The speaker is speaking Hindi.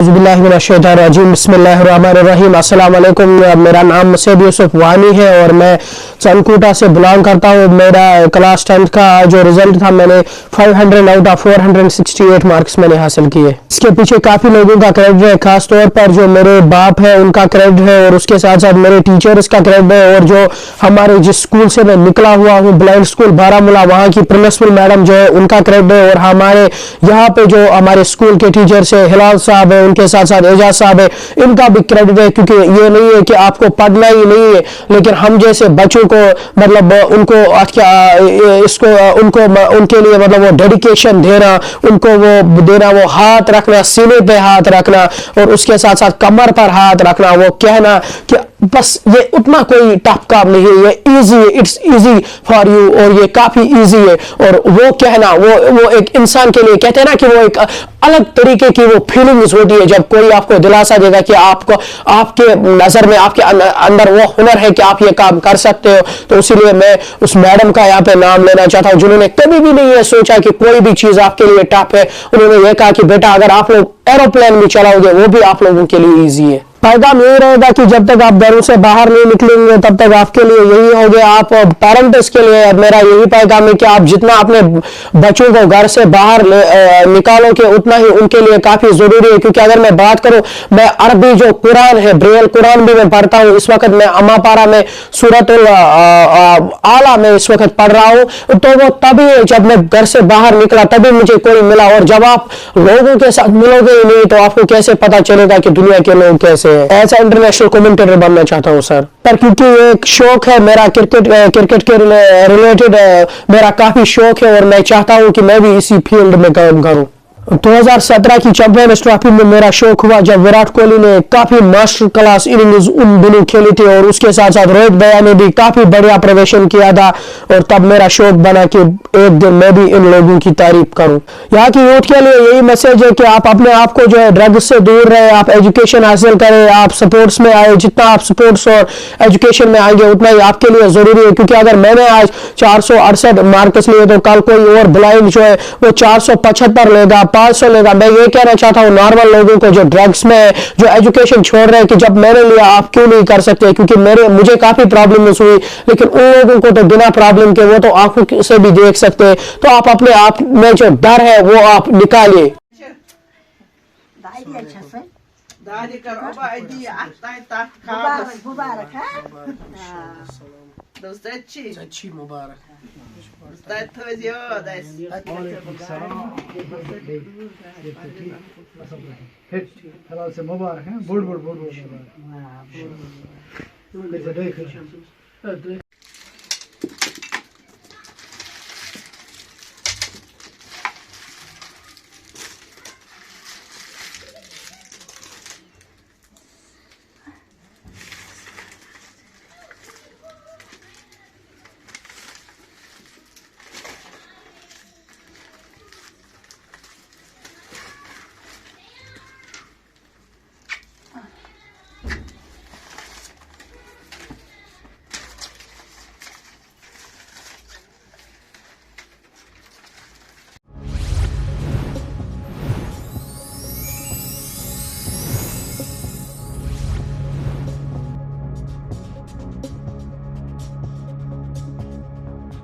बिस्मिल्लाहिर्रहमानिर्रहीम। अस्सलाम वालेकुम। मेरा नाम सैयद यूसुफ वानी है और मैं चनकोटा से बिलोंग करता हूँ। मेरा क्लास 10th का जो रिजल्ट था, मैंने 500 आउट ऑफ 468 मार्क्स मैंने हासिल किए। इसके पीछे काफ़ी लोगों का क्रेडिट है, खास तौर पर जो मेरे बाप है उनका क्रेडिट है, और उसके साथ साथ मेरे टीचर्स का क्रेडिट है, और जो हमारे जिस स्कूल से मैं निकला हुआ हूँ, ब्लाइंड स्कूल बारामूला, वहाँ की प्रिंसिपल मैडम जो है उनका क्रेडिट है, और हमारे यहाँ पे जो हमारे स्कूल के टीचर्स है, हिलाल साहब है, उनके साथ साथ एजाज साहब है, इनका भी क्रेडिट है। क्योंकि ये नहीं है कि आपको पढ़ना ही नहीं है, लेकिन हम जैसे बच्चों को मतलब उनको इसको उनको उनके लिए मतलब वो डेडिकेशन देना, उनको वो देना, वो हाथ रखना, सीने पे हाथ रखना, और उसके साथ साथ कमर पर हाथ रखना, वो कहना कि बस ये उतना कोई टफ काम नहीं है, ये इजी है, इट्स इजी फॉर यू, और ये काफी इजी है। और वो कहना, वो एक इंसान के लिए कहते हैं ना कि वो एक अलग तरीके की वो फीलिंग्स होती है जब कोई आपको दिलासा देगा कि आपको आपके नजर में आपके अंदर वो हुनर है कि आप ये काम कर सकते हो। तो इसीलिए मैं उस मैडम का यहाँ पे नाम लेना चाहता हूँ, जिन्होंने कभी भी नहीं ये सोचा कि कोई भी चीज आपके लिए टफ है। उन्होंने ये कहा कि बेटा, अगर आप लोग एरोप्लेन भी चलाओगे वो भी आप लोगों के लिए ईजी है। पैगाम यही रहेगा कि जब तक आप घरों से बाहर नहीं निकलेंगे तब तक आपके लिए यही हो गया। आप पेरेंट्स के लिए मेरा यही पैगाम है कि आप जितना अपने बच्चों को घर से बाहर निकालोगे उतना ही उनके लिए काफी जरूरी है। क्योंकि अगर मैं बात करूं, मैं अरबी जो कुरान है, ब्रेल कुरान भी मैं पढ़ता हूं। इस वक्त मैं अमापारा में सूरतुल आला में इस वक्त पढ़ रहा हूं। तो वो तभी जब मैं घर से बाहर निकला तभी मुझे कोई मिला, और जब आप लोगों के साथ मिलोगे ही नहीं तो आपको कैसे पता चलेगा कि दुनिया के लोग कैसे। ऐसा इंटरनेशनल कमेंटेटर बनना चाहता हूं सर, पर क्योंकि एक शौक है मेरा, क्रिकेट के रिलेटेड मेरा काफी शौक है, और मैं चाहता हूं कि मैं भी इसी फील्ड में काम करूं। 2017 की चैंपियंस ट्रॉफी में मेरा शौक हुआ जब विराट कोहली ने काफी मास्टर क्लास इनिंग्स उन दिनों खेली थी, और उसके साथ साथ रोहित भैया ने भी काफी बढ़िया प्रदर्शन किया था। और तब मेरा शौक बना कि एक दिन मैं भी इन लोगों की तारीफ करूं। यहाँ की यूथ के लिए यही मैसेज है कि आप अपने आप को जो है ड्रग्स से दूर रहे, आप एजुकेशन हासिल करें, आप स्पोर्ट्स में आए। जितना आप स्पोर्ट्स और एजुकेशन में आएंगे उतना ही आपके लिए जरूरी है। क्योंकि अगर मैंने आज 468 मार्क्स लिए तो कल कोई और ब्लाइंड जो है वो 475 लेगा, 500 लेगा। मैं ये कहना चाहता हूँ नॉर्मल लोगों को जो ड्रग्स में जो एजुकेशन छोड़ रहे हैं कि जब मैंने लिया आप क्यों नहीं कर सकते। क्योंकि मुझे काफी प्रॉब्लम हुई, लेकिन उन लोगों को तो बिना प्रॉब्लम के वो तो आंखों से भी देख सकते हैं। तो आप अपने आप में जो डर है वो आप निकालिए। हलाल से मुबारक है, बोल बोल बोल बोल।